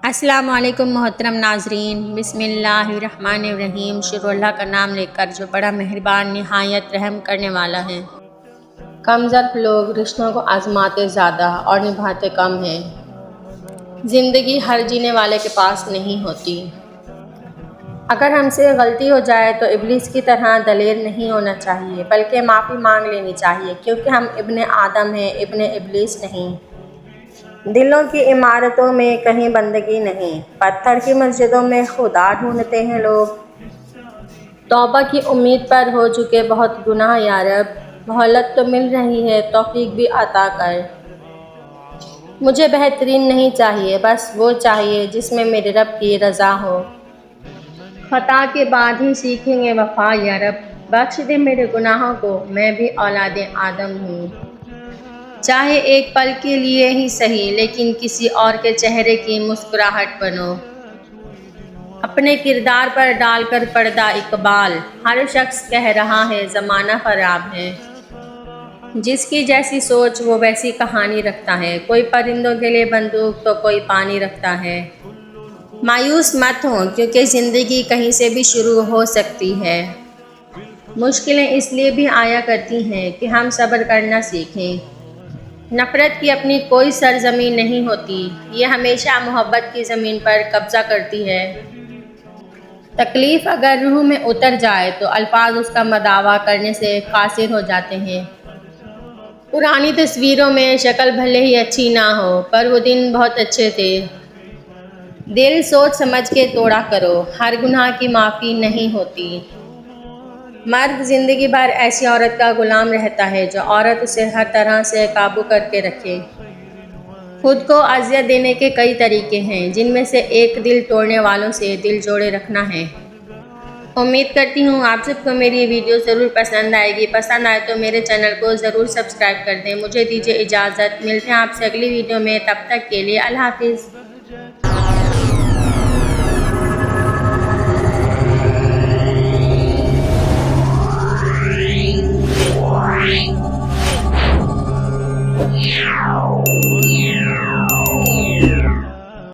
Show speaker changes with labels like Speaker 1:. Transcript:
Speaker 1: السلام علیکم محترم ناظرین، بسم اللہ الرحمن الرحیم۔ شروع اللہ کا نام لے کر جو بڑا مہربان نہایت رحم کرنے والا ہے۔ کم ظرف لوگ رشتوں کو آزماتے زیادہ اور نبھاتے کم ہیں۔ زندگی ہر جینے والے کے پاس نہیں ہوتی۔ اگر ہم سے غلطی ہو جائے تو ابلیس کی طرح دلیر نہیں ہونا چاہیے، بلکہ معافی مانگ لینی چاہیے، کیونکہ ہم ابن آدم ہیں، ابن ابلیس نہیں۔ دلوں کی عمارتوں میں کہیں بندگی نہیں، پتھر کی مسجدوں میں خدا ڈھونڈتے ہیں لوگ۔ توبہ کی امید پر ہو چکے بہت گناہ یا رب، مہلت تو مل رہی ہے، توفیق بھی عطا کر۔ مجھے بہترین نہیں چاہیے، بس وہ چاہیے جس میں میرے رب کی رضا ہو۔ خطا کے بعد ہی سیکھیں گے وفا یا رب، بخش دے میرے گناہوں کو، میں بھی اولاد آدم ہوں۔ چاہے ایک پل کے لیے ہی صحیح، لیکن کسی اور کے چہرے کی مسکراہٹ بنو۔ اپنے کردار پر ڈال کر پردہ اقبال، ہر شخص کہہ رہا ہے زمانہ خراب ہے۔ جس کی جیسی سوچ وہ ویسی کہانی رکھتا ہے، کوئی پرندوں کے لیے بندوق تو کوئی پانی رکھتا ہے۔ مایوس مت ہوں، کیونکہ زندگی کہیں سے بھی شروع ہو سکتی ہے۔ مشکلیں اس لیے بھی آیا کرتی ہیں کہ ہم صبر کرنا سیکھیں۔ نفرت کی اپنی کوئی سرزمین نہیں ہوتی، یہ ہمیشہ محبت کی زمین پر قبضہ کرتی ہے۔ تکلیف اگر روح میں اتر جائے تو الفاظ اس کا مداوا کرنے سے قاصر ہو جاتے ہیں۔ پرانی تصویروں میں شکل بھلے ہی اچھی نہ ہو، پر وہ دن بہت اچھے تھے۔ دل سوچ سمجھ کے توڑا کرو، ہر گناہ کی معافی نہیں ہوتی۔ مرد زندگی بھر ایسی عورت کا غلام رہتا ہے جو عورت اسے ہر طرح سے قابو کر کے رکھے۔ خود کو اذیت دینے کے کئی طریقے ہیں، جن میں سے ایک دل توڑنے والوں سے دل جوڑے رکھنا ہے۔ امید کرتی ہوں آپ سب کو میری یہ ویڈیو ضرور پسند آئے گی۔ پسند آئے تو میرے چینل کو ضرور سبسکرائب کر دیں۔ مجھے دیجیے اجازت، ملتے ہیں آپ سے اگلی ویڈیو میں، تب تک کے لیے اللہ حافظ۔